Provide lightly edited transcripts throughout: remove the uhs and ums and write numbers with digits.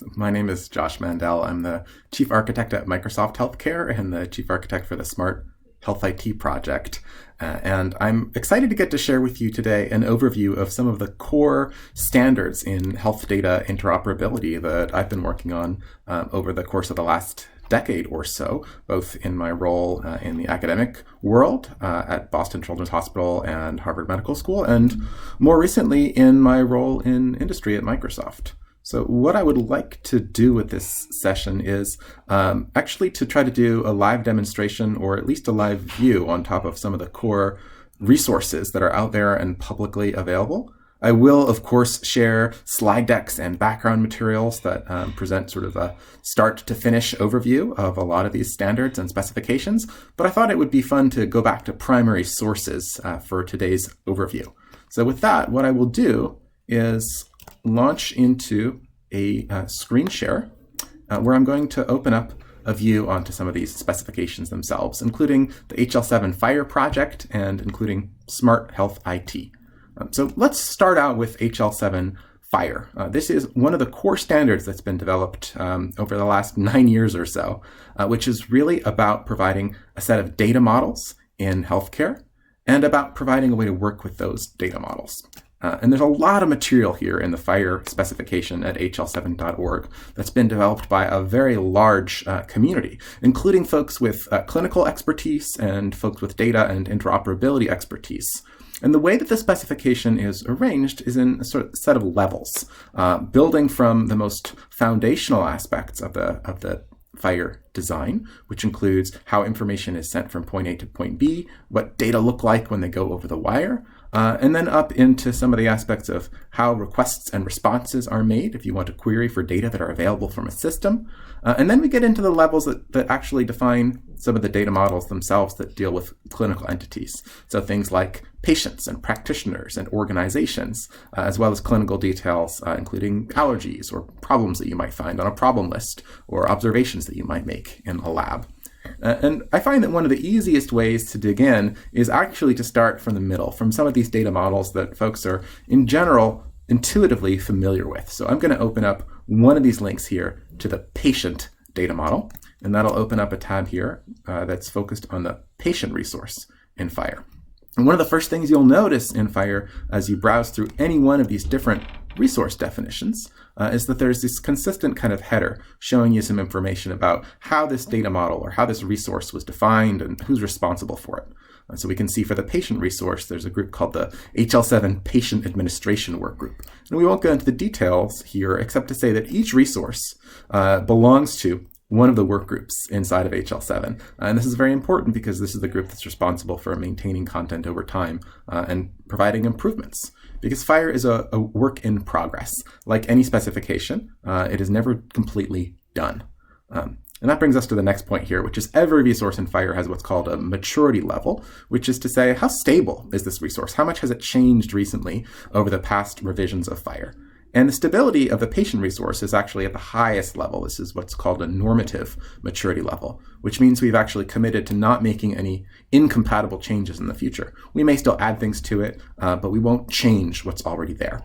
My name is Josh Mandel. I'm the Chief Architect at Microsoft Healthcare and the Chief Architect for the Smart Health IT project. And I'm excited to get to share with you today an overview of some of the core standards in health data interoperability that I've been working on over the course of the last decade or so, both in my role in the academic world at Boston Children's Hospital and Harvard Medical School, and more recently in my role in industry at Microsoft. So what I would like to do with this session is actually to try to do a live demonstration, or at least a live view on top of some of the core resources that are out there and publicly available. I will, of course, share slide decks and background materials that present sort of a start to finish overview of a lot of these standards and specifications, but I thought it would be fun to go back to primary sources for today's overview. So with that, what I will do is launch into a screen share where I'm going to open up a view onto some of these specifications themselves, including the HL7 FHIR project and including Smart Health IT. So let's start out with HL7 FHIR. This is one of the core standards that's been developed over the last 9 years or so, which is really about providing a set of data models in healthcare and about providing a way to work with those data models. And there's a lot of material here in the FHIR specification at hl7.org that's been developed by a very large community, including folks with clinical expertise and folks with data and interoperability expertise. And the way that the specification is arranged is in a sort of set of levels, building from the most foundational aspects of the FHIR design, which includes how information is sent from point A to point B, what data look like when they go over the wire, and then up into some of the aspects of how requests and responses are made if you want to query for data that are available from a system. And then we get into the levels that actually define some of the data models themselves that deal with clinical entities. So things like patients and practitioners and organizations, as well as clinical details, including allergies or problems that you might find on a problem list or observations that you might make in a lab. And I find that one of the easiest ways to dig in is actually to start from the middle, from some of these data models that folks are, in general, intuitively familiar with. So I'm going to open up one of these links here to the patient data model, and that'll open up a tab here that's focused on the patient resource in FHIR. And one of the first things you'll notice in FHIR as you browse through any one of these different resource definitions is that there's this consistent kind of header showing you some information about how this data model or how this resource was defined and who's responsible for it. So we can see for the patient resource, there's a group called the HL7 Patient Administration Workgroup. And we won't go into the details here, except to say that each resource belongs to one of the work groups inside of HL7. And this is very important because this is the group that's responsible for maintaining content over time and providing improvements. Because FHIR is a work in progress. Like any specification, it is never completely done. And that brings us to the next point here, which is every resource in FHIR has what's called a maturity level, which is to say, how stable is this resource? How much has it changed recently over the past revisions of FHIR? And the stability of the patient resource is actually at the highest level. This is what's called a normative maturity level, which means we've actually committed to not making any incompatible changes in the future. We may still add things to it, but we won't change what's already there.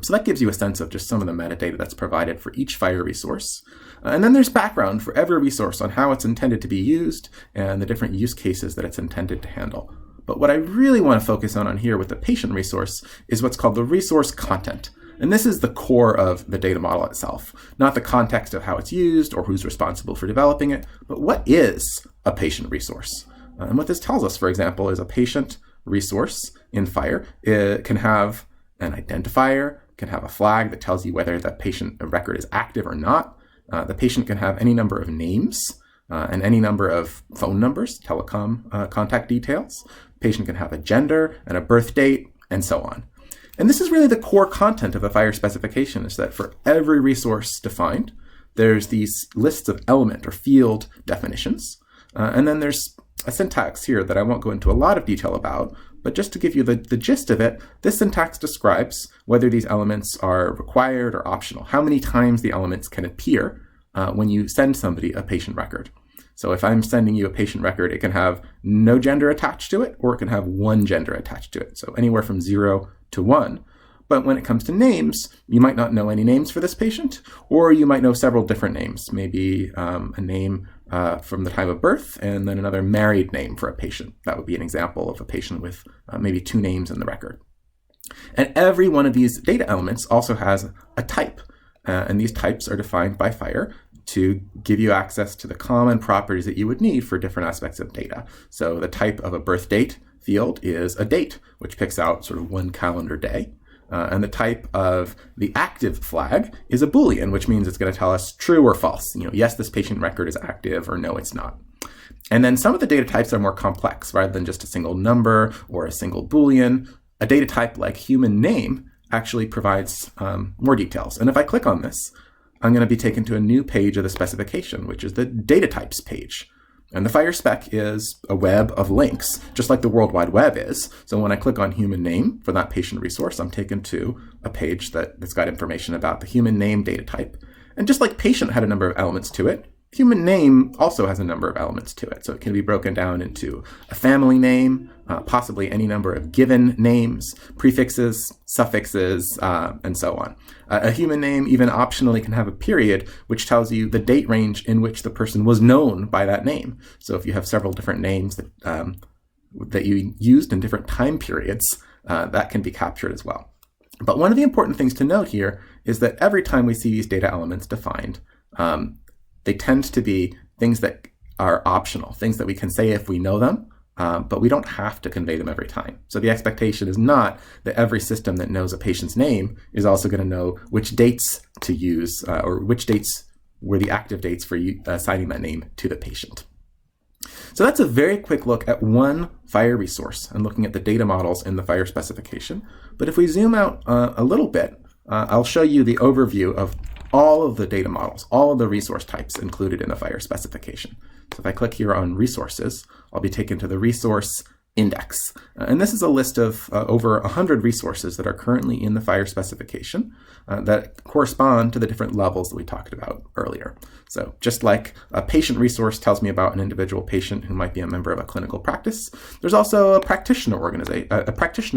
So that gives you a sense of just some of the metadata that's provided for each FHIR resource. And then there's background for every resource on how it's intended to be used and the different use cases that it's intended to handle. But what I really want to focus on here with the patient resource is what's called the resource content. And this is the core of the data model itself, not the context of how it's used or who's responsible for developing it, but what is a patient resource? And what this tells us, for example, is a patient resource in FHIR. It can have an identifier, can have a flag that tells you whether the patient record is active or not. The patient can have any number of names and any number of phone numbers, telecom contact details. The patient can have a gender and a birth date, and so on. And this is really the core content of a FHIR specification, is that for every resource defined, there's these lists of element or field definitions. And then there's a syntax here that I won't go into a lot of detail about, but just to give you the gist of it, this syntax describes whether these elements are required or optional, how many times the elements can appear when you send somebody a patient record. So if I'm sending you a patient record, it can have no gender attached to it, or it can have one gender attached to it. So anywhere from 0 to 1. But when it comes to names, you might not know any names for this patient, or you might know several different names, maybe a name from the time of birth and then another married name for a patient. That would be an example of a patient with maybe 2 names in the record. And every one of these data elements also has a type, and these types are defined by FHIR to give you access to the common properties that you would need for different aspects of data. So the type of a birth date field is a date, which picks out sort of one calendar day. And the type of the active flag is a Boolean, which means it's going to tell us true or false. Yes, this patient record is active, or no, it's not. And then some of the data types are more complex. Rather than just a single number or a single Boolean, a data type like human name actually provides more details. And if I click on this, I'm going to be taken to a new page of the specification, which is the data types page. And the FHIR spec is a web of links, just like the World Wide Web is. So when I click on human name for that patient resource, I'm taken to a page that's got information about the human name data type. And just like patient had a number of elements to it, human name also has a number of elements to it. So it can be broken down into a family name, possibly any number of given names, prefixes, suffixes, and so on. A human name even optionally can have a period, which tells you the date range in which the person was known by that name. So if you have several different names that you used in different time periods, that can be captured as well. But one of the important things to note here is that every time we see these data elements defined, they tend to be things that are optional, things that we can say if we know them, but we don't have to convey them every time. So the expectation is not that every system that knows a patient's name is also going to know which dates to use or which dates were the active dates for assigning that name to the patient. So that's a very quick look at one FHIR resource and looking at the data models in the FHIR specification. But if we zoom out a little bit, I'll show you the overview of all of the data models, all of the resource types included in the FHIR specification. So if I click here on resources, I'll be taken to the resource index. And this is a list of over 100 resources that are currently in the FHIR specification that correspond to the different levels that we talked about earlier. So just like a patient resource tells me about an individual patient who might be a member of a clinical practice, there's also a practitioner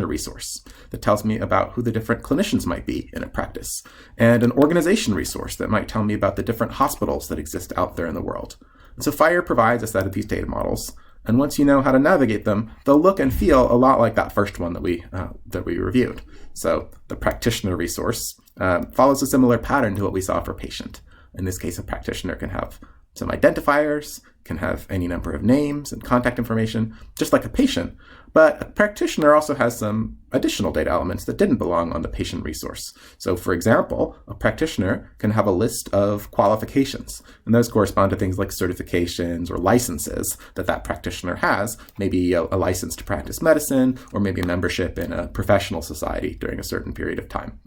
resource that tells me about who the different clinicians might be in a practice, and an organization resource that might tell me about the different hospitals that exist out there in the world. And so FHIR provides a set of these data models, and once you know how to navigate them, they'll look and feel a lot like that first one that we reviewed. So the practitioner resource follows a similar pattern to what we saw for patient. In this case, a practitioner can have some identifiers, can have any number of names and contact information, just like a patient. But a practitioner also has some additional data elements that didn't belong on the patient resource. So for example, a practitioner can have a list of qualifications, and those correspond to things like certifications or licenses that practitioner has, maybe a license to practice medicine, or maybe a membership in a professional society during a certain period of time.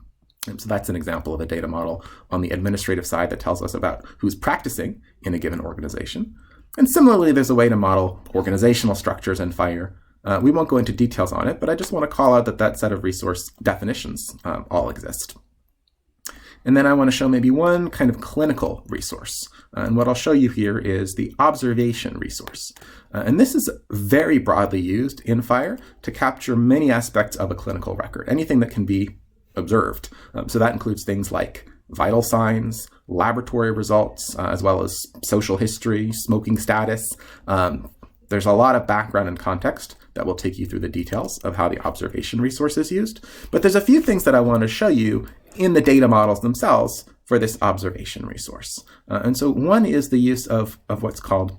And so that's an example of a data model on the administrative side that tells us about who's practicing in a given organization. And similarly, there's a way to model organizational structures in FHIR. We won't go into details on it, but I just want to call out that set of resource definitions all exist. And then I want to show maybe one kind of clinical resource. And what I'll show you here is the observation resource. And this is very broadly used in FHIR to capture many aspects of a clinical record, anything that can be observed. So that includes things like vital signs, laboratory results, as well as social history, smoking status. There's a lot of background and context that will take you through the details of how the observation resource is used. But there's a few things that I want to show you in the data models themselves for this observation resource. And so one is the use of what's called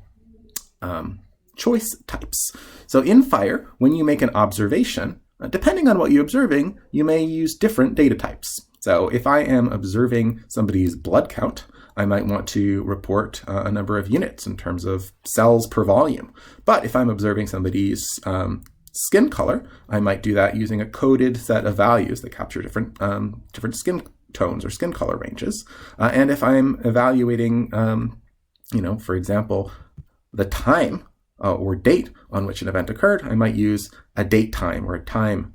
choice types. So in FHIR, when you make an observation, depending on what you're observing, you may use different data types. So if I am observing somebody's blood count, I might want to report a number of units in terms of cells per volume. But if I'm observing somebody's skin color, I might do that using a coded set of values that capture different skin tones or skin color ranges. And if I'm evaluating, for example, the time or date on which an event occurred, I might use a date time or a time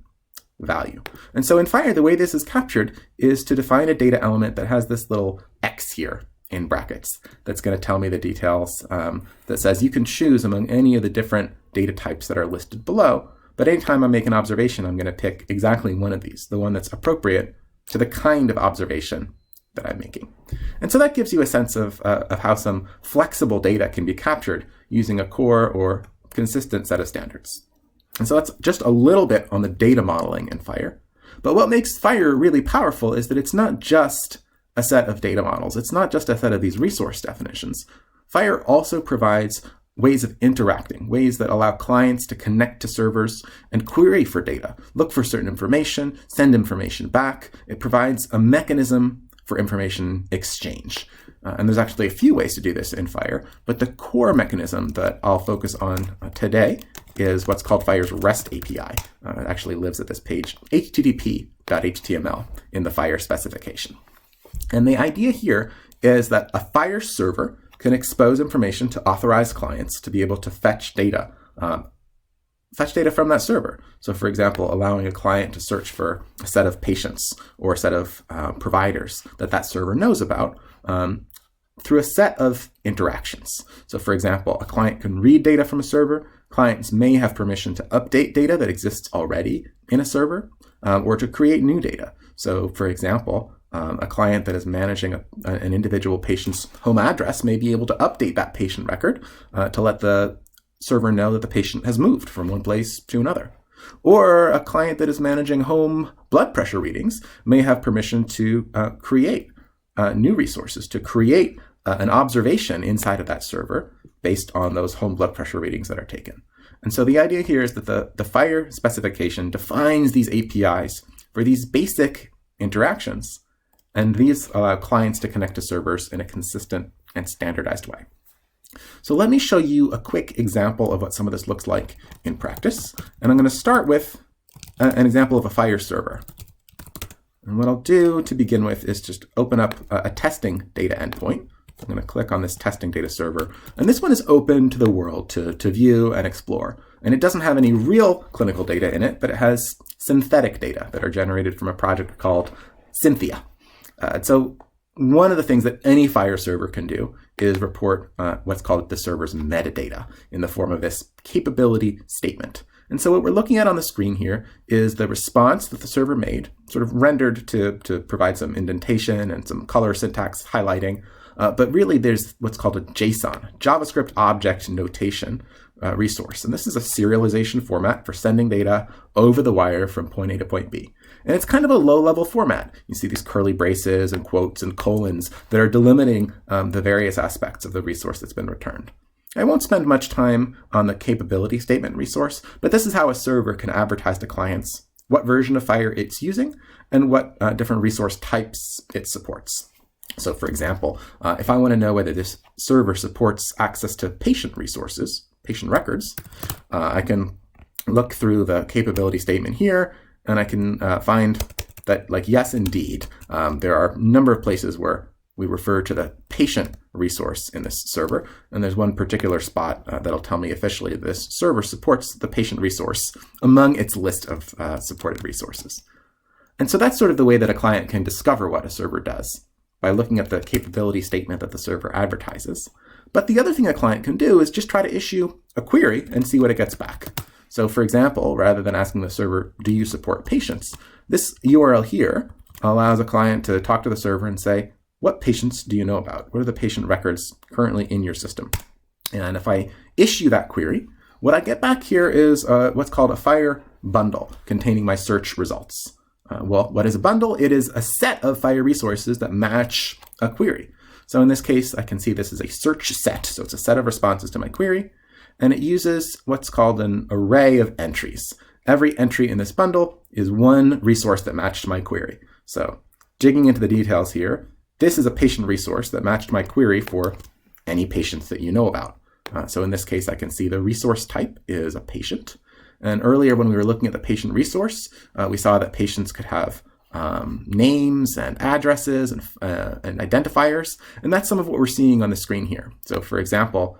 value. And so in FHIR, the way this is captured is to define a data element that has this little X here in brackets that's going to tell me the details that says you can choose among any of the different data types that are listed below, But anytime I make an observation, I'm going to pick exactly one of these, the one that's appropriate to the kind of observation that I'm making. And so that gives you a sense of how some flexible data can be captured using a core or consistent set of standards. And so that's just a little bit on the data modeling in FHIR. But what makes FHIR really powerful is that it's not just a set of data models. It's not just a set of these resource definitions. FHIR also provides ways of interacting, ways that allow clients to connect to servers and query for data, look for certain information, send information back. It provides a mechanism for information exchange. And there's actually a few ways to do this in FHIR, but the core mechanism that I'll focus on today is what's called FHIR's REST API. It actually lives at this page, http.html in the FHIR specification. And the idea here is that a FHIR server can expose information to authorized clients to be able to fetch data from that server. So for example, allowing a client to search for a set of patients or a set of providers that server knows about through a set of interactions. So for example, a client can read data from a server. Clients may have permission to update data that exists already in a server or to create new data. So for example, a client that is managing an individual patient's home address may be able to update that patient record to let the server know that the patient has moved from one place to another. Or a client that is managing home blood pressure readings may have permission to create new resources, to create an observation inside of that server based on those home blood pressure readings that are taken. And so the idea here is that the FHIR specification defines these APIs for these basic interactions, and these allow clients to connect to servers in a consistent and standardized way. So let me show you a quick example of what some of this looks like in practice. And I'm going to start with an example of a FHIR server. And what I'll do to begin with is just open up a testing data endpoint. I'm going to click on this testing data server. And this one is open to the world to view and explore. And it doesn't have any real clinical data in it, but it has synthetic data that are generated from a project called Cynthia. So one of the things that any FHIR server can do is report what's called the server's metadata in the form of this capability statement. And so what we're looking at on the screen here is the response that the server made, sort of rendered to provide some indentation and some color syntax highlighting. But really there's what's called a JSON, JavaScript Object Notation resource. And this is a serialization format for sending data over the wire from point A to point B. And it's kind of a low-level format. You see these curly braces and quotes and colons that are delimiting the various aspects of the resource that's been returned. I won't spend much time on the capability statement resource, but this is how a server can advertise to clients what version of FHIR it's using and what different resource types it supports. So for example, if I want to know whether this server supports access to patient resources, patient records, I can look through the capability statement here, and I can find that, like, yes, indeed, there are a number of places where we refer to the patient resource in this server. And there's one particular spot that'll tell me officially this server supports the patient resource among its list of supported resources. And so that's sort of the way that a client can discover what a server does, by looking at the capability statement that the server advertises. But the other thing a client can do is just try to issue a query and see what it gets back. So for example, rather than asking the server, do you support patients? This URL here allows a client to talk to the server and say, what patients do you know about? What are the patient records currently in your system? And if I issue that query, what I get back here is what's called a FHIR bundle containing my search results. Well, what is a bundle? It is a set of FHIR resources that match a query. So in this case, I can see this is a search set. So it's a set of responses to my query, and it uses what's called an array of entries. Every entry in this bundle is one resource that matched my query. So digging into the details here, this is a patient resource that matched my query for any patients that you know about. So in this case, I can see the resource type is a patient. And earlier when we were looking at the patient resource, we saw that patients could have names and addresses and identifiers. And that's some of what we're seeing on the screen here. So for example,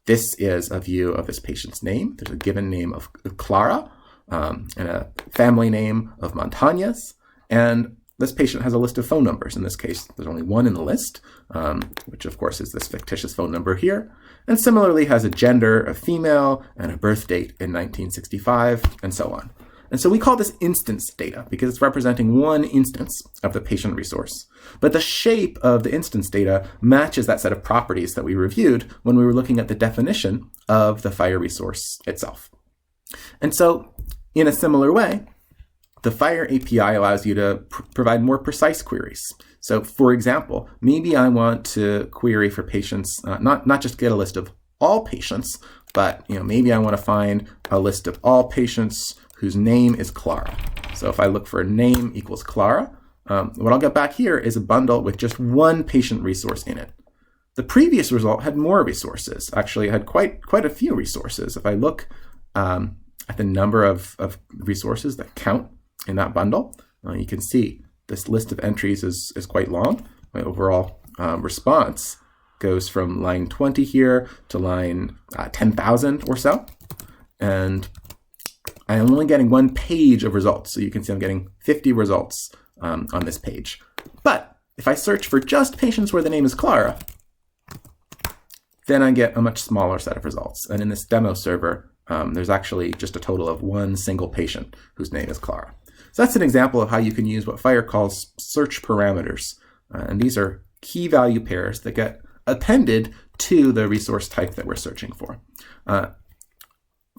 this is a view of this patient's name. There's a given name of Clara and a family name of Montañez. And this patient has a list of phone numbers. In this case, there's only one in the list, which of course is this fictitious phone number here. And similarly has a gender of female and a birth date in 1965, and so on. And so we call this instance data because it's representing one instance of the patient resource. But the shape of the instance data matches that set of properties that we reviewed when we were looking at the definition of the FHIR resource itself. And so in a similar way, the FHIR API allows you to provide more precise queries. So for example, maybe I want to query for patients, not just get a list of all patients, but maybe I want to find a list of all patients whose name is Clara. So if I look for name equals Clara, what I'll get back here is a bundle with just one patient resource in it. The previous result had more resources. Actually, it had quite a few resources. If I look at the number of resources that count in that bundle, you can see this list of entries is quite long. My overall response goes from line 20 here to line 10,000 or so. And I am only getting one page of results. So you can see I'm getting 50 results on this page. But if I search for just patients where the name is Clara, then I get a much smaller set of results. And in this demo server, there's actually just a total of one single patient whose name is Clara. So that's an example of how you can use what FHIR calls search parameters. And these are key value pairs that get appended to the resource type that we're searching for.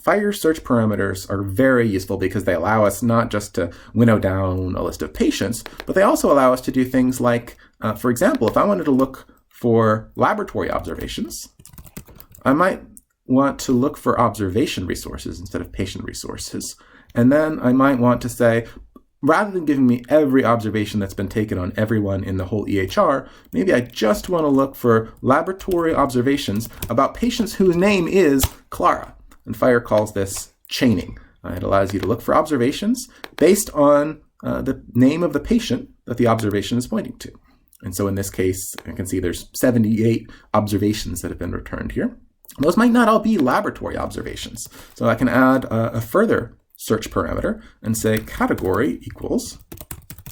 FHIR search parameters are very useful because they allow us not just to winnow down a list of patients, but they also allow us to do things like, for example, if I wanted to look for laboratory observations, I might want to look for observation resources instead of patient resources. And then I might want to say, rather than giving me every observation that's been taken on everyone in the whole EHR, maybe I just want to look for laboratory observations about patients whose name is Clara. And FHIR calls this chaining. It allows you to look for observations based on the name of the patient that the observation is pointing to. And so in this case, I can see there's 78 observations that have been returned here. Those might not all be laboratory observations. So I can add a further search parameter and say category equals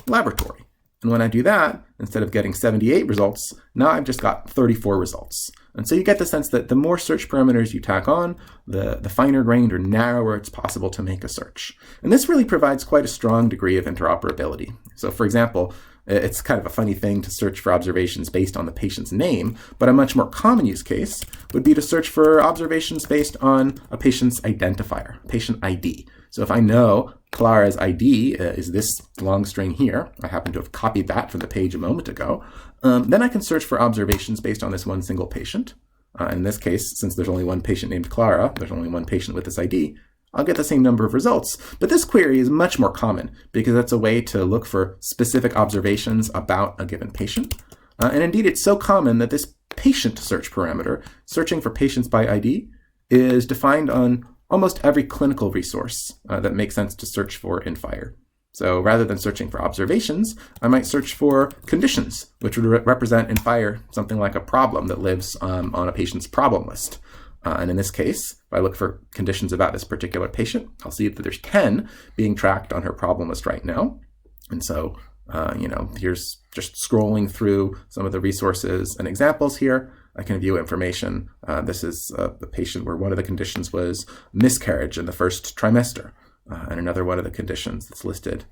laboratory. And when I do that, instead of getting 78 results, now I've just got 34 results. And so you get the sense that the more search parameters you tack on, the finer grained or narrower it's possible to make a search. And this really provides quite a strong degree of interoperability. So for example, it's kind of a funny thing to search for observations based on the patient's name, but a much more common use case would be to search for observations based on a patient's identifier, patient ID. So if I know Clara's ID is this long string here, I happen to have copied that from the page a moment ago, then I can search for observations based on this one single patient. In this case, since there's only one patient named Clara, there's only one patient with this ID, I'll get the same number of results. But this query is much more common because it's a way to look for specific observations about a given patient. And indeed, it's so common that this patient search parameter, searching for patients by ID, is defined on almost every clinical resource that makes sense to search for in FHIR. So rather than searching for observations, I might search for conditions, which would represent in FHIR something like a problem that lives on a patient's problem list. And in this case, if I look for conditions about this particular patient, I'll see that there's 10 being tracked on her problem list right now. And so, here's just scrolling through some of the resources and examples here. I can view information. This is a patient where one of the conditions was miscarriage in the first trimester. And another one of the conditions that's listed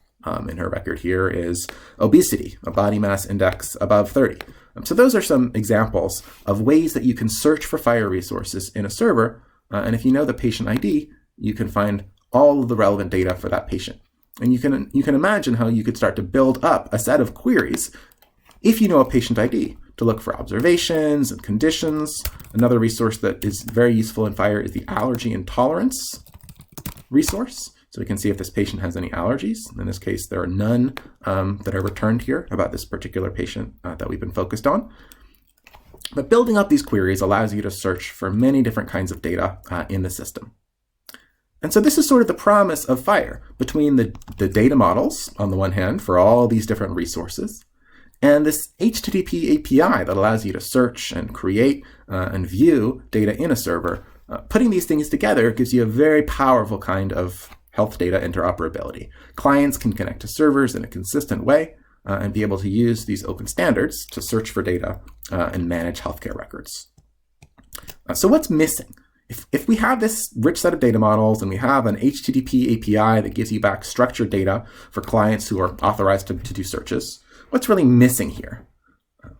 in her record here is obesity, a body mass index above 30. So those are some examples of ways that you can search for FHIR resources in a server. And if you know the patient ID, you can find all of the relevant data for that patient. And you can imagine how you could start to build up a set of queries if you know a patient ID to look for observations and conditions. Another resource that is very useful in FHIR is the Allergy Intolerance resource. So we can see if this patient has any allergies. In this case, there are none that are returned here about this particular patient that we've been focused on. But building up these queries allows you to search for many different kinds of data in the system. And so this is sort of the promise of FHIR between the data models on the one hand for all these different resources and this HTTP API that allows you to search and create and view data in a server. Putting these things together gives you a very powerful kind of health data interoperability. Clients can connect to servers in a consistent way, and be able to use these open standards to search for data and manage healthcare records. So what's missing? If we have this rich set of data models and we have an HTTP API that gives you back structured data for clients who are authorized to do searches, what's really missing here?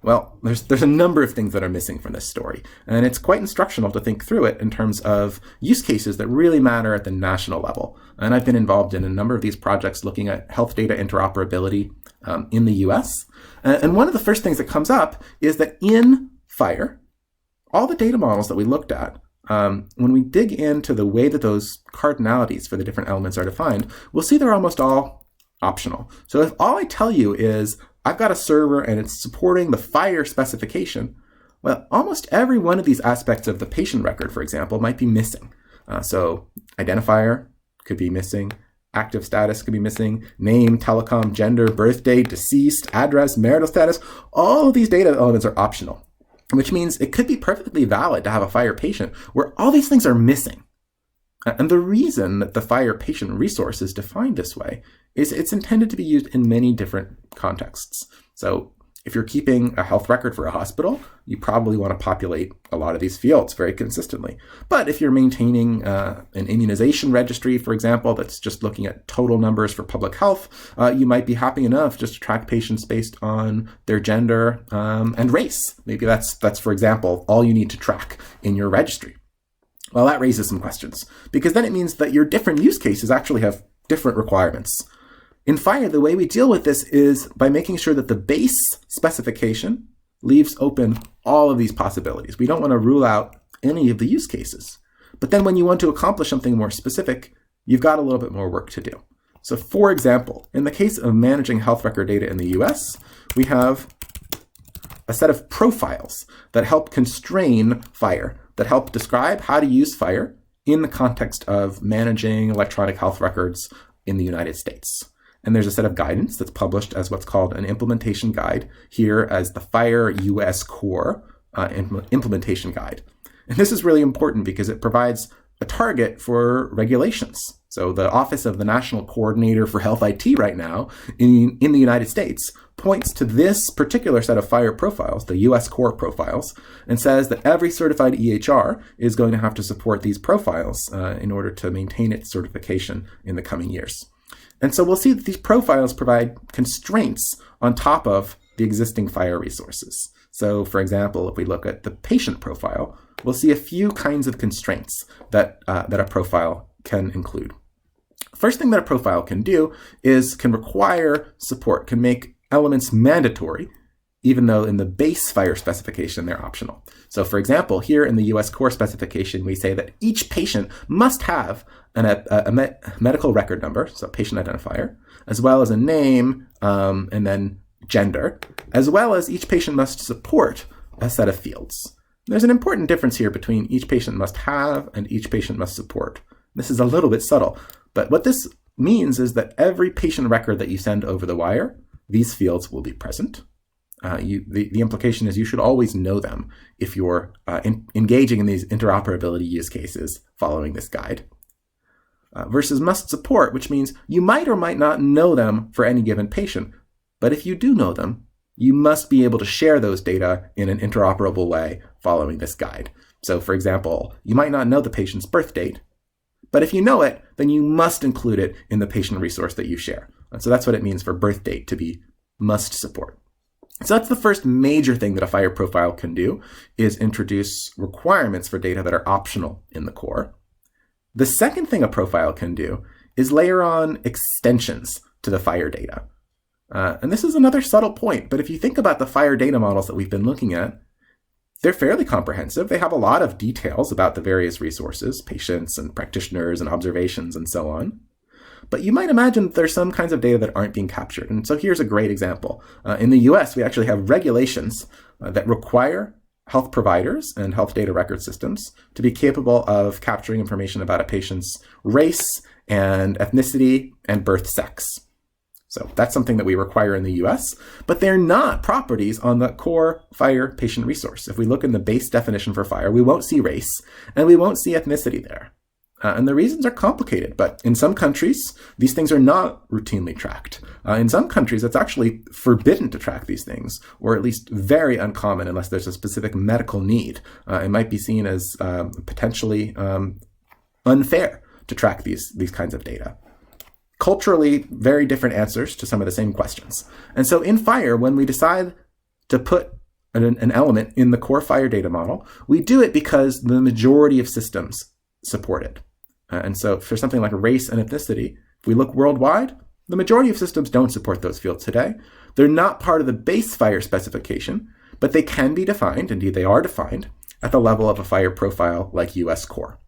Well, there's a number of things that are missing from this story, and it's quite instructional to think through it in terms of use cases that really matter at the national level. And I've been involved in a number of these projects looking at health data interoperability in the US. And one of the first things that comes up is that in FHIR, all the data models that we looked at, when we dig into the way that those cardinalities for the different elements are defined, we'll see they're almost all optional. So if all I tell you is I've got a server and it's supporting the FHIR specification, well, almost every one of these aspects of the patient record, for example, might be missing. So identifier could be missing, active status could be missing, name, telecom, gender, birth date, deceased, address, marital status. All of these data elements are optional, which means it could be perfectly valid to have a FHIR patient where all these things are missing. And the reason that the FHIR patient resource is defined this way is it's intended to be used in many different contexts. So if you're keeping a health record for a hospital, you probably want to populate a lot of these fields very consistently. But if you're maintaining an immunization registry, for example, that's just looking at total numbers for public health, you might be happy enough just to track patients based on their gender and race. Maybe that's, for example, all you need to track in your registry. Well, that raises some questions, because then it means that your different use cases actually have different requirements. In FHIR, the way we deal with this is by making sure that the base specification leaves open all of these possibilities. We don't want to rule out any of the use cases. But then when you want to accomplish something more specific, you've got a little bit more work to do. So for example, in the case of managing health record data in the US, we have a set of profiles that help constrain FHIR, that help describe how to use FHIR in the context of managing electronic health records in the United States. And there's a set of guidance that's published as what's called an implementation guide, here as the FHIR US Core implementation guide. And this is really important because it provides a target for regulations. So the Office of the National Coordinator for Health IT right now in the United States points to this particular set of FHIR profiles, the US Core profiles, and says that every certified EHR is going to have to support these profiles in order to maintain its certification in the coming years. And so we'll see that these profiles provide constraints on top of the existing FHIR resources. So for example, if we look at the patient profile, we'll see a few kinds of constraints that a profile can include. First thing that a profile can do is can require support, can make elements mandatory, even though in the base FHIR specification they're optional. So for example, here in the US Core specification, we say that each patient must have a medical record number, so patient identifier, as well as a name and then gender, as well as each patient must support a set of fields. There's an important difference here between each patient must have and each patient must support. This is a little bit subtle, but what this means is that every patient record that you send over the wire, these fields will be present. The implication is you should always know them if you're engaging in these interoperability use cases following this guide. Versus must support, which means you might or might not know them for any given patient, but if you do know them, you must be able to share those data in an interoperable way following this guide. So for example, you might not know the patient's birth date, but if you know it, then you must include it in the patient resource that you share. And so that's what it means for birth date to be must support. So that's the first major thing that a FHIR profile can do, is introduce requirements for data that are optional in the core. The second thing a profile can do is layer on extensions to the FHIR data. And this is another subtle point, but if you think about the FHIR data models that we've been looking at, they're fairly comprehensive. They have a lot of details about the various resources, patients and practitioners and observations and so on. But you might imagine that there's some kinds of data that aren't being captured. And so here's a great example. In the US, we actually have regulations that require health providers and health data record systems to be capable of capturing information about a patient's race and ethnicity and birth sex. So that's something that we require in the US, but they're not properties on the core FHIR patient resource. If we look in the base definition for FHIR, we won't see race and we won't see ethnicity there. And the reasons are complicated, but in some countries, these things are not routinely tracked. In some countries, it's actually forbidden to track these things, or at least very uncommon unless there's a specific medical need. It might be seen as potentially unfair to track these kinds of data. Culturally, very different answers to some of the same questions. And so in FHIR, when we decide to put an element in the core FHIR data model, we do it because the majority of systems support it. And so for something like race and ethnicity, if we look worldwide, the majority of systems don't support those fields today. They're not part of the base FHIR specification, but they can be defined, indeed they are defined, at the level of a FHIR profile like US core.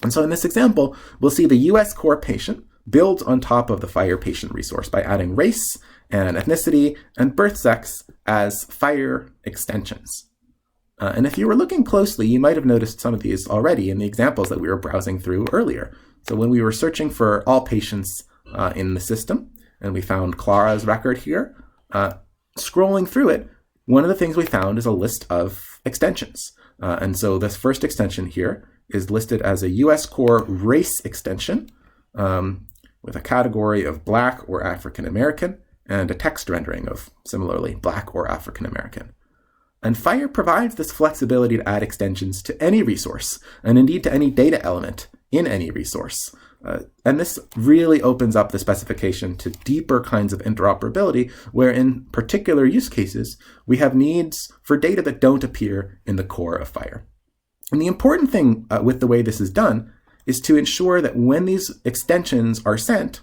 And so in this example, we'll see the US core patient builds on top of the FHIR patient resource by adding race and ethnicity and birth sex as FHIR extensions. And if you were looking closely, you might have noticed some of these already in the examples that we were browsing through earlier. So when we were searching for all patients in the system, and we found Clara's record here, scrolling through it, one of the things we found is a list of extensions. And so this first extension here is listed as a US core race extension with a category of Black or African American and a text rendering of similarly Black or African American. And FHIR provides this flexibility to add extensions to any resource, and indeed to any data element in any resource. And this really opens up the specification to deeper kinds of interoperability, where in particular use cases, we have needs for data that don't appear in the core of FHIR. And the important thing with the way this is done is to ensure that when these extensions are sent,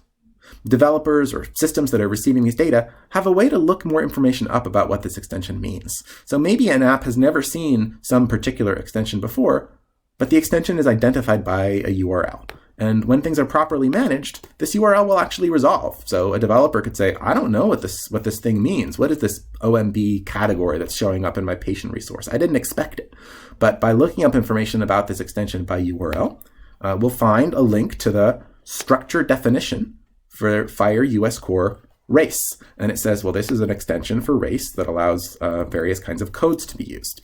developers or systems that are receiving these data have a way to look more information up about what this extension means. So maybe an app has never seen some particular extension before, but the extension is identified by a URL. And when things are properly managed, this URL will actually resolve. So a developer could say, I don't know what this thing means. What is this OMB category that's showing up in my patient resource? I didn't expect it. But by looking up information about this extension by URL, we'll find a link to the structure definition for FHIR US core race. And it says, well, this is an extension for race that allows various kinds of codes to be used.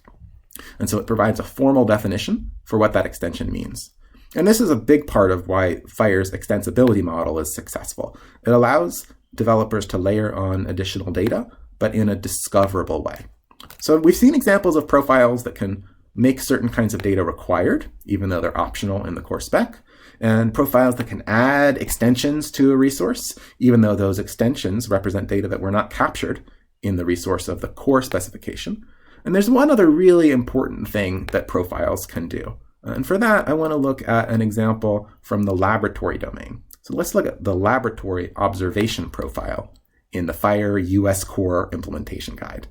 And so it provides a formal definition for what that extension means. And this is a big part of why FHIR's extensibility model is successful. It allows developers to layer on additional data, but in a discoverable way. So we've seen examples of profiles that can make certain kinds of data required, even though they're optional in the core spec, and profiles that can add extensions to a resource, even though those extensions represent data that were not captured in the resource of the core specification. And there's one other really important thing that profiles can do. And for that, I want to look at an example from the laboratory domain. So let's look at the laboratory observation profile in the FHIR US core implementation guide.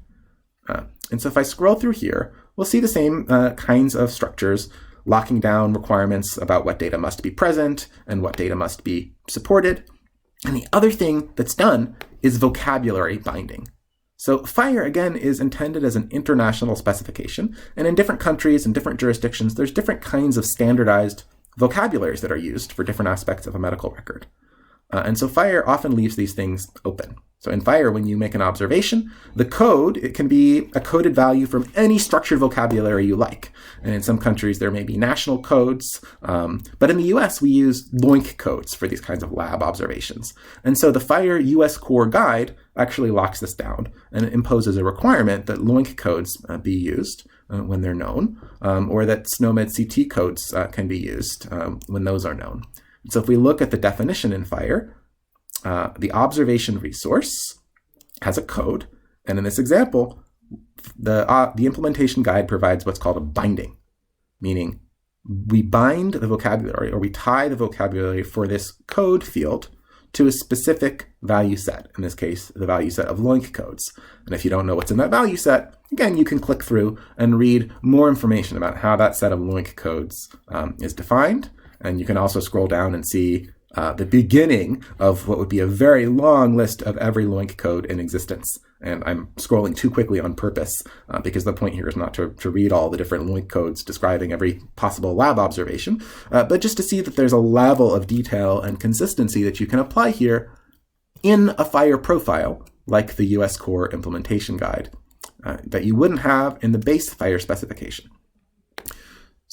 And so if I scroll through here, we'll see the same kinds of structures, locking down requirements about what data must be present and what data must be supported. And the other thing that's done is vocabulary binding. So FHIR, again, is intended as an international specification, and in different countries and different jurisdictions, there's different kinds of standardized vocabularies that are used for different aspects of a medical record. And so FHIR often leaves these things open. So in FHIR, when you make an observation, the code, it can be a coded value from any structured vocabulary you like. And in some countries, there may be national codes. But in the US, we use LOINC codes for these kinds of lab observations. And so the FHIR US core guide actually locks this down, and it imposes a requirement that LOINC codes be used when they're known, or that SNOMED CT codes can be used when those are known. So if we look at the definition in FHIR, the observation resource has a code, and in this example, the implementation guide provides what's called a binding, meaning we bind the vocabulary, or we tie the vocabulary for this code field to a specific value set, in this case, the value set of LOINC codes. And if you don't know what's in that value set, again, you can click through and read more information about how that set of LOINC codes is defined. And you can also scroll down and see the beginning of what would be a very long list of every LOINC code in existence. And I'm scrolling too quickly on purpose because the point here is not to read all the different LOINC codes describing every possible lab observation, but just to see that there's a level of detail and consistency that you can apply here in a FHIR profile, like the US core implementation guide, that you wouldn't have in the base FHIR specification.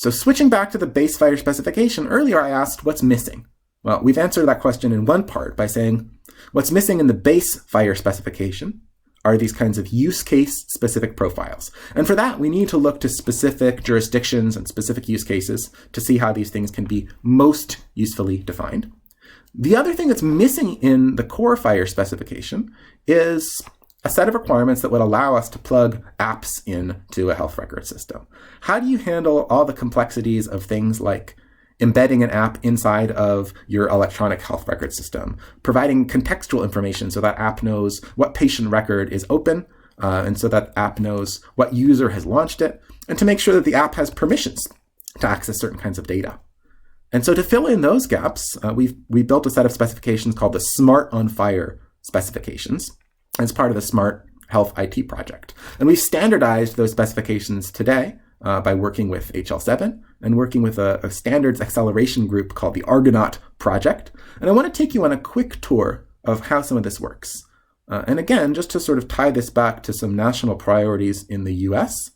So switching back to the base FHIR specification, earlier I asked what's missing. Well, we've answered that question in one part by saying what's missing in the base FHIR specification are these kinds of use case specific profiles. And for that, we need to look to specific jurisdictions and specific use cases to see how these things can be most usefully defined. The other thing that's missing in the core FHIR specification is a set of requirements that would allow us to plug apps into a health record system. How do you handle all the complexities of things like embedding an app inside of your electronic health record system, providing contextual information so that app knows what patient record is open, and so that app knows what user has launched it, and to make sure that the app has permissions to access certain kinds of data. And so to fill in those gaps, we built a set of specifications called the Smart on FHIR specifications as part of the Smart Health IT project. And we've standardized those specifications today by working with HL7 and working with a standards acceleration group called the Argonaut project. And I want to take you on a quick tour of how some of this works. And again, just to sort of tie this back to some national priorities in the US,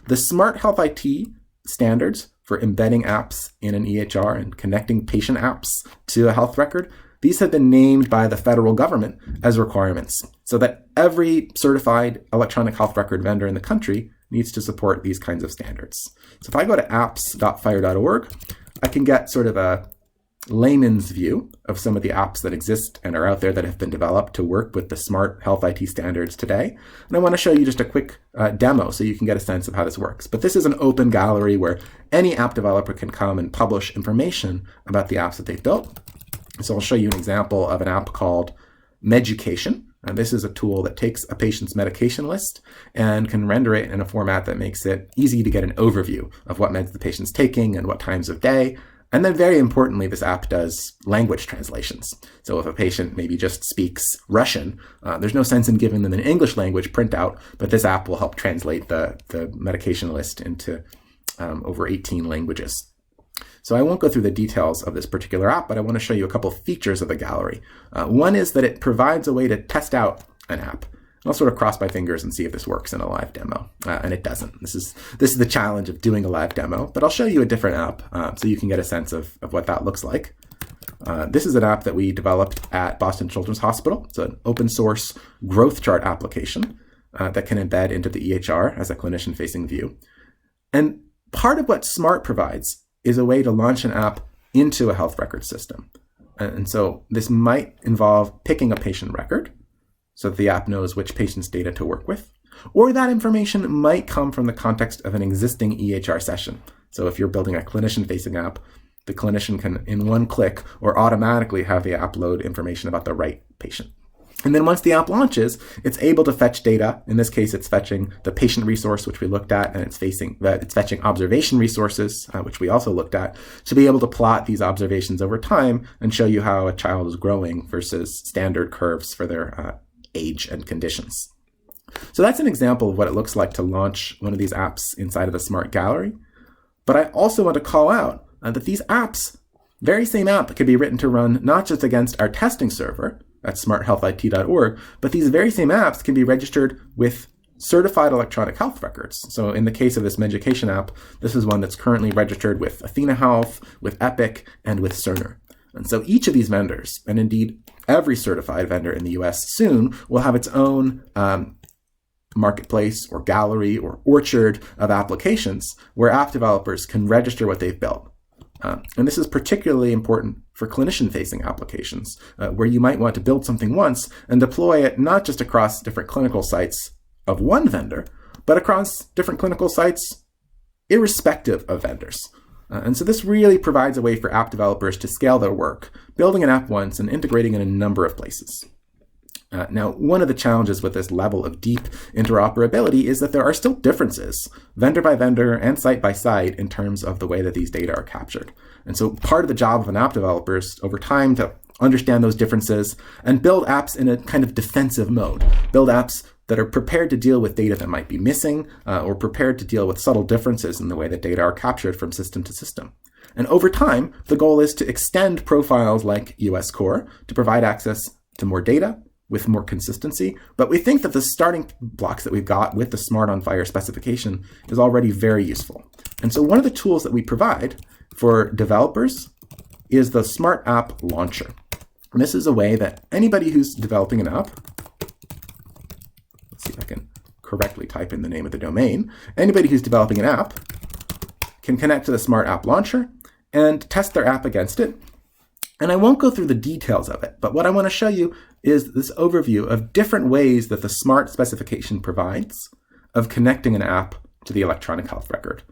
the Smart Health IT standards for embedding apps in an EHR and connecting patient apps to a health record, these have been named by the federal government as requirements so that every certified electronic health record vendor in the country needs to support these kinds of standards. So if I go to apps.phir.org, I can get sort of a layman's view of some of the apps that exist and are out there that have been developed to work with the Smart Health IT standards today. And I want to show you just a quick demo so you can get a sense of how this works. But this is an open gallery where any app developer can come and publish information about the apps that they've built. So I'll show you an example of an app called Meducation. And this is a tool that takes a patient's medication list and can render it in a format that makes it easy to get an overview of what meds the patient's taking and what times of day. And then very importantly, this app does language translations. So if a patient maybe just speaks Russian, there's no sense in giving them an English language printout, but this app will help translate the medication list into over 18 languages. So I won't go through the details of this particular app, but I want to show you a couple of features of the gallery. One is that it provides a way to test out an app. I'll sort of cross my fingers and see if this works in a live demo, and it doesn't. This is the challenge of doing a live demo, but I'll show you a different app so you can get a sense of what that looks like. This is an app that we developed at Boston Children's Hospital. It's an open source growth chart application that can embed into the EHR as a clinician-facing view. And part of what Smart provides is a way to launch an app into a health record system. And so this might involve picking a patient record so that the app knows which patient's data to work with, or that information might come from the context of an existing EHR session. So if you're building a clinician-facing app, the clinician can, in one click, or automatically have the app load information about the right patient. And then once the app launches, it's able to fetch data. In this case, it's fetching the patient resource, which we looked at, and it's fetching observation resources, which we also looked at, to be able to plot these observations over time and show you how a child is growing versus standard curves for their age and conditions. So that's an example of what it looks like to launch one of these apps inside of the Smart Gallery. But I also want to call out that these apps, very same app, could be written to run not just against our testing server, at smarthealthit.org, but these very same apps can be registered with certified electronic health records. So in the case of this Meducation app, this is one that's currently registered with Athena Health, with Epic, and with Cerner. And so each of these vendors, and indeed every certified vendor in the US soon, will have its own marketplace or gallery or orchard of applications where app developers can register what they've built. And this is particularly important for clinician-facing applications, where you might want to build something once and deploy it not just across different clinical sites of one vendor, but across different clinical sites irrespective of vendors. And so this really provides a way for app developers to scale their work, building an app once and integrating in a number of places. Now, one of the challenges with this level of deep interoperability is that there are still differences, vendor by vendor and site by site, in terms of the way that these data are captured. And so part of the job of an app developer is over time to understand those differences and build apps in a kind of defensive mode. Build apps that are prepared to deal with data that might be missing or prepared to deal with subtle differences in the way that data are captured from system to system. And over time, the goal is to extend profiles like US Core to provide access to more data with more consistency. But we think that the starting blocks that we've got with the Smart on FHIR specification is already very useful. And so one of the tools that we provide for developers is the Smart App Launcher. And this is a way that anybody who's developing an app, let's see if I can correctly type in the name of the domain, anybody who's developing an app can connect to the Smart App Launcher and test their app against it. And I won't go through the details of it, but what I want to show you is this overview of different ways that the SMART specification provides of connecting an app to the electronic health record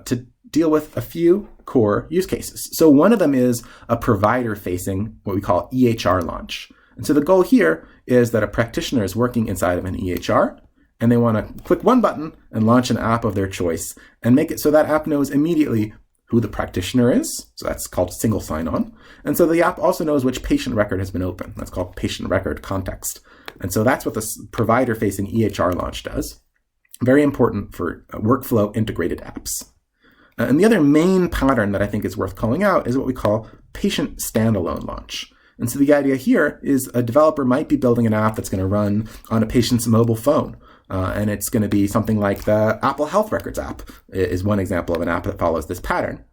to deal with a few core use cases. So one of them is a provider-facing, what we call EHR launch. And so the goal here is that a practitioner is working inside of an EHR, and they want to click one button and launch an app of their choice and make it so that app knows immediately who the practitioner is. So that's called single sign-on. And so the app also knows which patient record has been opened. That's called patient record context. And so that's what the provider-facing EHR launch does. Very important for workflow integrated apps. And the other main pattern that I think is worth calling out is what we call patient standalone launch. And so the idea here is a developer might be building an app that's going to run on a patient's mobile phone. And it's going to be something like the Apple Health Records app is one example of an app that follows this pattern.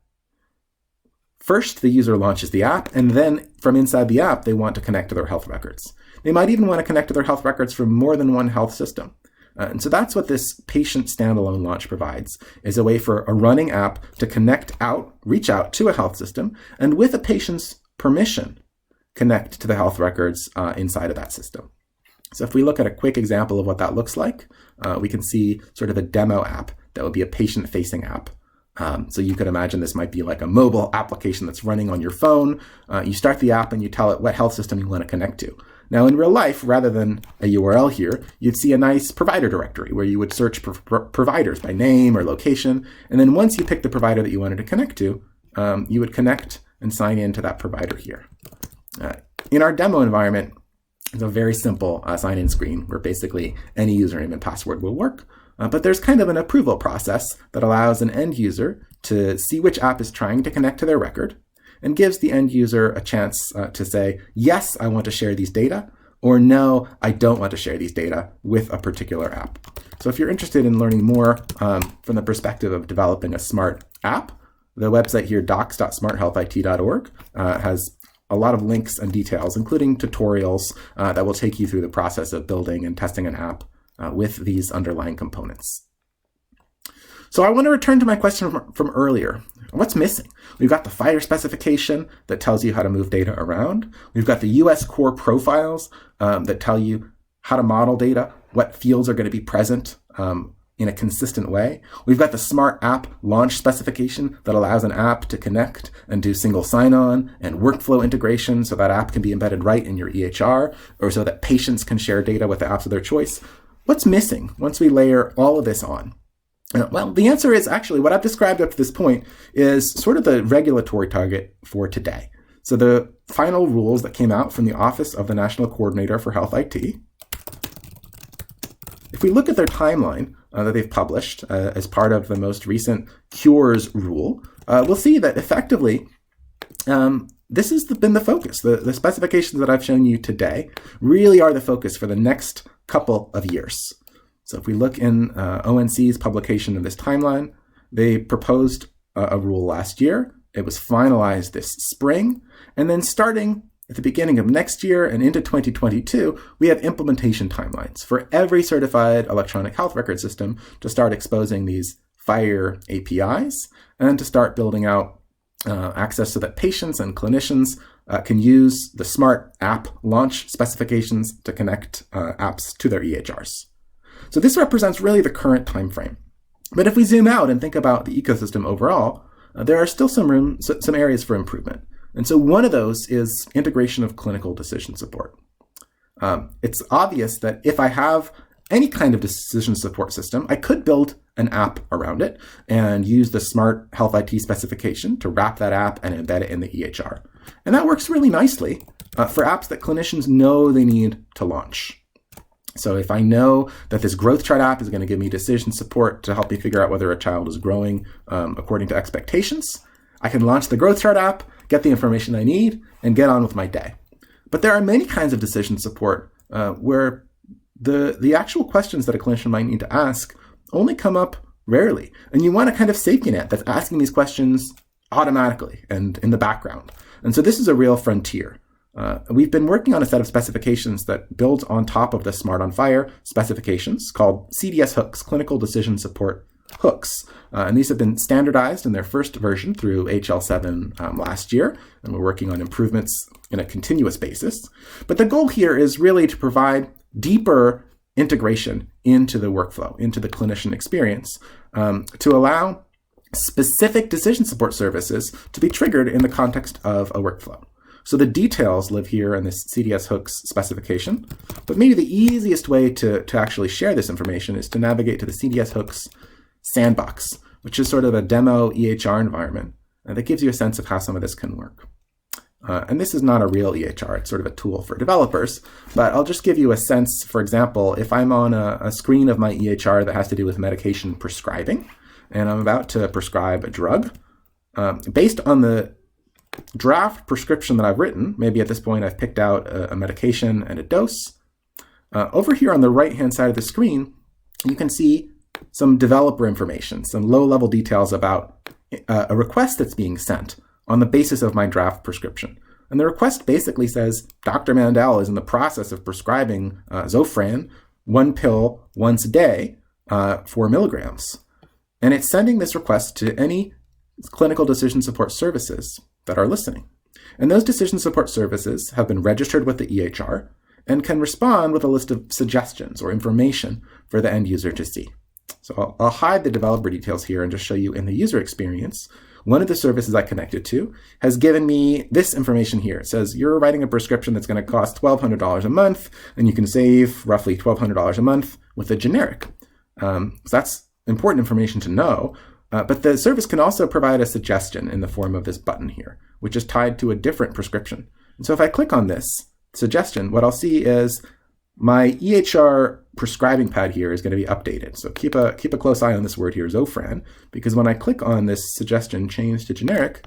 First, the user launches the app, and then from inside the app, they want to connect to their health records. They might even want to connect to their health records from more than one health system. And so that's what this patient standalone launch provides, is a way for a running app to reach out to a health system, and with a patient's permission, connect to the health records inside of that system. So if we look at a quick example of what that looks like, we can see sort of a demo app that would be a patient-facing app. So you could imagine this might be like a mobile application that's running on your phone. You start the app and you tell it what health system you want to connect to. Now in real life, rather than a URL here, you'd see a nice provider directory where you would search for providers by name or location. And then once you pick the provider that you wanted to connect to, you would connect and sign in to that provider here. In our demo environment, it's a very simple sign-in screen where basically any username and password will work. But there's kind of an approval process that allows an end user to see which app is trying to connect to their record and gives the end user a chance to say, yes, I want to share these data, or no, I don't want to share these data with a particular app. So if you're interested in learning more from the perspective of developing a smart app, the website here, docs.smarthealthit.org, has a lot of links and details, including tutorials that will take you through the process of building and testing an app with these underlying components. So I want to return to my question from earlier. What's missing? We've got the FHIR specification that tells you how to move data around. We've got the US core profiles that tell you how to model data, what fields are going to be present in a consistent way. We've got the Smart App Launch specification that allows an app to connect and do single sign-on and workflow integration so that app can be embedded right in your EHR, or so that patients can share data with the apps of their choice. What's missing once we layer all of this on? Well, the answer is actually what I've described up to this point is sort of the regulatory target for today. So the final rules that came out from the Office of the National Coordinator for Health IT, if we look at their timeline that they've published as part of the most recent Cures rule, we'll see that effectively this has been the focus. The specifications that I've shown you today really are the focus for the next couple of years. So if we look in ONC's publication of this timeline, they proposed a rule last year. It was finalized this spring. And then starting at the beginning of next year and into 2022, we have implementation timelines for every certified electronic health record system to start exposing these FHIR APIs and to start building out access so that patients and clinicians can use the Smart App Launch specifications to connect apps to their EHRs. So this represents really the current time frame. But if we zoom out and think about the ecosystem overall, there are still some areas for improvement. And so one of those is integration of clinical decision support. It's obvious that if I have any kind of decision support system, I could build an app around it and use the Smart Health IT specification to wrap that app and embed it in the EHR. And that works really nicely for apps that clinicians know they need to launch. So if I know that this growth chart app is going to give me decision support to help me figure out whether a child is growing according to expectations, I can launch the growth chart app, get the information I need, and get on with my day. But there are many kinds of decision support where the actual questions that a clinician might need to ask only come up Rarely. And you want a kind of safety net that's asking these questions automatically and in the background. And so this is a real frontier. We've been working on a set of specifications that builds on top of the Smart on FHIR specifications called CDS hooks, Clinical Decision Support hooks. And these have been standardized in their first version through HL7 last year, and we're working on improvements in a continuous basis. But the goal here is really to provide deeper integration into the workflow, into the clinician experience, to allow specific decision support services to be triggered in the context of a workflow. So the details live here in this CDS hooks specification, but maybe the easiest way to actually share this information is to navigate to the CDS hooks sandbox, which is sort of a demo EHR environment that gives you a sense of how some of this can work. And this is not a real EHR, it's sort of a tool for developers, but I'll just give you a sense. For example, if I'm on a screen of my EHR that has to do with medication prescribing, and I'm about to prescribe a drug, based on the draft prescription that I've written, maybe at this point I've picked out a medication and a dose. Over here on the right-hand side of the screen, you can see some developer information, some low-level details about a request that's being sent on the basis of my draft prescription. And the request basically says, Dr. Mandel is in the process of prescribing Zofran, 1 pill once a day, 4 milligrams. And it's sending this request to any clinical decision support services that are listening. And those decision support services have been registered with the EHR and can respond with a list of suggestions or information for the end user to see. So I'll hide the developer details here and just show you in the user experience. One of the services I connected to has given me this information here. It says, you're writing a prescription that's going to cost $1,200 a month, and you can save roughly $1,200 a month with a generic. So that's important information to know. But the service can also provide a suggestion in the form of this button here, which is tied to a different prescription. And so if I click on this suggestion, what I'll see is my EHR prescribing pad here is going to be updated. So keep a close eye on this word here, Zofran, because when I click on this suggestion, change to generic,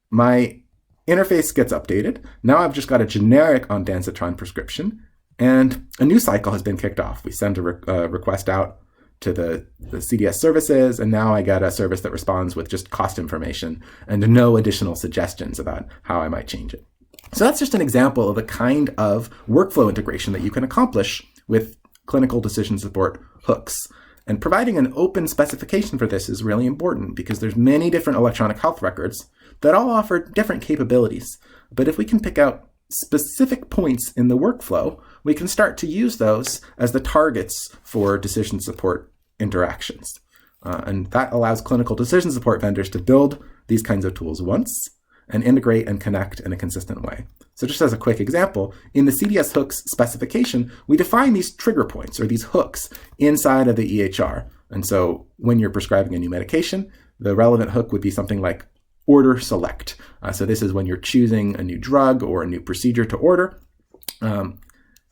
my interface gets updated. Now I've just got a generic ondansetron prescription, and a new cycle has been kicked off. We send a request out to the CDS services, and now I get a service that responds with just cost information and no additional suggestions about how I might change it. So that's just an example of the kind of workflow integration that you can accomplish with clinical decision support hooks. And providing an open specification for this is really important because there's many different electronic health records that all offer different capabilities. But if we can pick out specific points in the workflow, we can start to use those as the targets for decision support interactions. And that allows clinical decision support vendors to build these kinds of tools once and integrate and connect in a consistent way. So just as a quick example, in the CDS hooks specification, we define these trigger points or these hooks inside of the EHR. And so when you're prescribing a new medication, the relevant hook would be something like order select. So this is when you're choosing a new drug or a new procedure to order.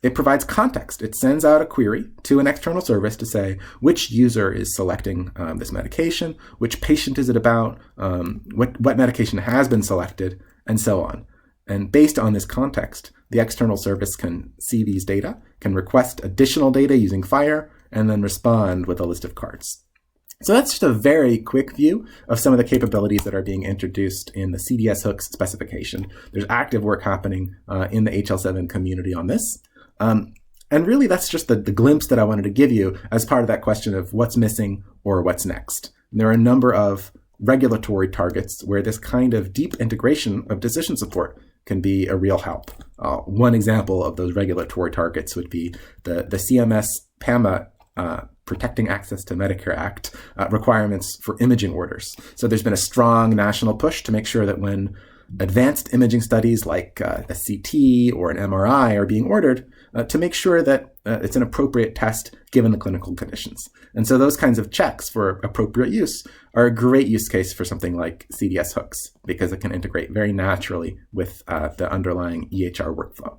It provides context. It sends out a query to an external service to say which user is selecting this medication, which patient is it about, what medication has been selected, and so on. And based on this context, the external service can see these data, can request additional data using FHIR, and then respond with a list of cards. So that's just a very quick view of some of the capabilities that are being introduced in the CDS hooks specification. There's active work happening in the HL7 community on this. And really, that's just the glimpse that I wanted to give you as part of that question of what's missing or what's next. And there are a number of regulatory targets where this kind of deep integration of decision support can be a real help. One example of those regulatory targets would be the CMS PAMA Protecting Access to Medicare Act requirements for imaging orders. So there's been a strong national push to make sure that when advanced imaging studies like a CT or an MRI are being ordered, to make sure that it's an appropriate test given the clinical conditions. And so those kinds of checks for appropriate use are a great use case for something like CDS hooks because it can integrate very naturally with the underlying EHR workflow.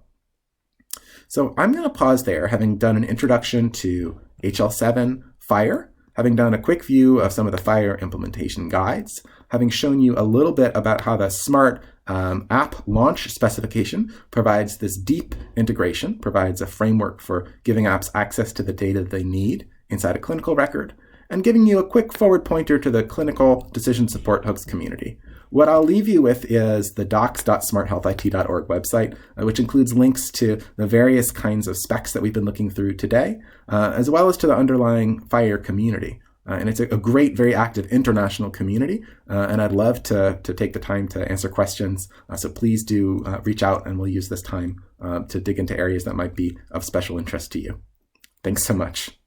So I'm going to pause there, having done an introduction to HL7 FHIR, having done a quick view of some of the FHIR implementation guides, having shown you a little bit about how the Smart App Launch specification provides this deep integration, provides a framework for giving apps access to the data they need inside a clinical record, and giving you a quick forward pointer to the clinical decision support hooks community. What I'll leave you with is the docs.smarthealthit.org website, which includes links to the various kinds of specs that we've been looking through today, as well as to the underlying FHIR community. And it's a great, very active international community, and I'd love to take the time to answer questions. So please do reach out, and we'll use this time to dig into areas that might be of special interest to you. Thanks so much.